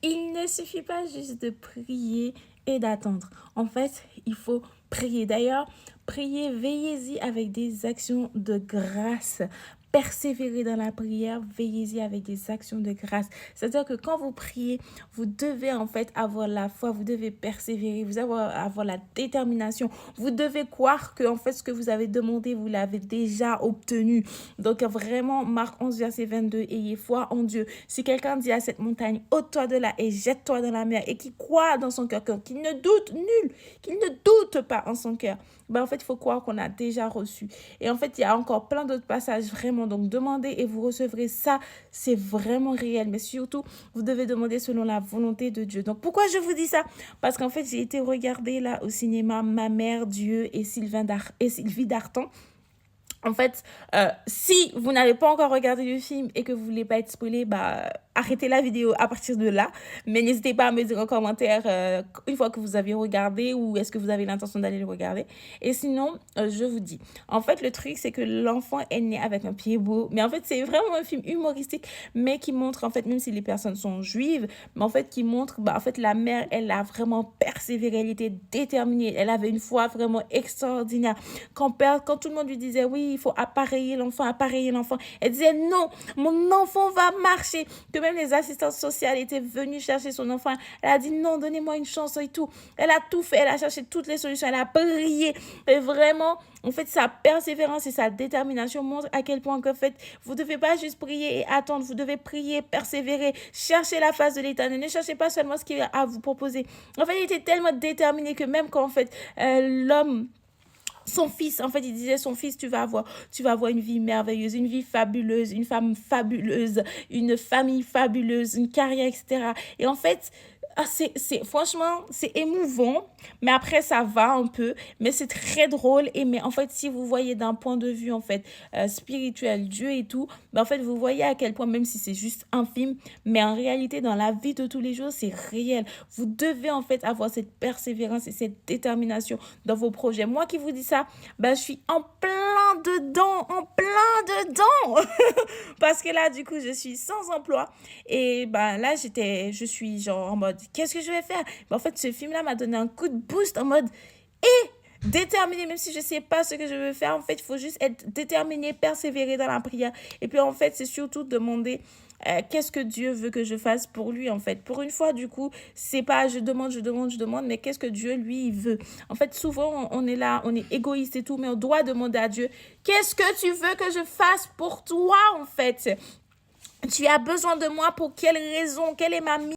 il ne suffit pas juste de prier et d'attendre. En fait, il faut prier. D'ailleurs, priez, veillez-y avec des actions de grâce. Persévérez dans la prière, veillez-y avec des actions de grâce. C'est-à-dire que quand vous priez, vous devez en fait avoir la foi, vous devez persévérer, vous devez avoir la détermination. Vous devez croire que en fait ce que vous avez demandé, vous l'avez déjà obtenu. Donc vraiment, Marc 11, verset 22, ayez foi en Dieu. Si quelqu'un dit à cette montagne, ôte-toi de là et jette-toi dans la mer, et qui croit dans son cœur, qu'il ne doute nul, qu'il ne doute pas en son cœur, ben en fait, il faut croire qu'on a déjà reçu. Et en fait, il y a encore plein d'autres passages vraiment. Donc, demandez et vous recevrez ça. C'est vraiment réel. Mais surtout, vous devez demander selon la volonté de Dieu. Donc, pourquoi je vous dis ça? Parce qu'en fait, j'ai été regarder là au cinéma Ma mère, Dieu et Sylvie Darton. En fait, si vous n'avez pas encore regardé le film et que vous voulez pas être spoilé, bah arrêtez la vidéo à partir de là. Mais n'hésitez pas à me dire en commentaire une fois que vous avez regardé ou est-ce que vous avez l'intention d'aller le regarder. Et sinon, je vous dis, en fait, le truc c'est que l'enfant est né avec un pied beau, mais en fait c'est vraiment un film humoristique, mais qui montre en fait, même si les personnes sont juives, mais en fait qui montre, bah en fait la mère, elle a vraiment persévéré, elle était déterminée, elle avait une foi vraiment extraordinaire. Quand tout le monde lui disait oui, il faut appareiller l'enfant, elle disait non, mon enfant va marcher. Que même les assistantes sociales étaient venues chercher son enfant. Elle a dit non, donnez-moi une chance et tout. Elle a tout fait, elle a cherché toutes les solutions, elle a prié. Et vraiment, en fait, sa persévérance et sa détermination montrent à quel point, en fait, vous ne devez pas juste prier et attendre, vous devez prier, persévérer, chercher la face de l'Éternel. Ne cherchez pas seulement ce qu'il a à vous proposer. En fait, il était tellement déterminé que même quand, en fait, l'homme son fils, en fait, il disait, son fils, tu vas avoir une vie merveilleuse, une vie fabuleuse, une femme fabuleuse, une famille fabuleuse, une carrière, etc. Et en fait, franchement, c'est émouvant, mais après, ça va un peu, mais c'est très drôle. Et mais en fait, si vous voyez d'un point de vue, en fait, spirituel, Dieu et tout, ben, en fait, vous voyez à quel point, même si c'est juste un film, mais en réalité, dans la vie de tous les jours, c'est réel. Vous devez, en fait, avoir cette persévérance et cette détermination dans vos projets. Moi qui vous dis ça, ben, je suis en plein dedans. Parce que là, du coup, je suis sans emploi. Et ben là, je suis genre en mode, qu'est-ce que je vais faire? Ben, en fait, ce film-là m'a donné un coup de boost en mode, déterminé, même si je ne sais pas ce que je veux faire. En fait, il faut juste être déterminé, persévérer dans la prière. Et puis, en fait, c'est surtout demander qu'est-ce que Dieu veut que je fasse pour lui, en fait. Pour une fois, du coup, c'est pas je demande, mais qu'est-ce que Dieu, lui, il veut. En fait, souvent, on est là, on est égoïste et tout, mais on doit demander à Dieu, qu'est-ce que tu veux que je fasse pour toi, en fait? Tu as besoin de moi pour quelle raison? Quelle est ma mission?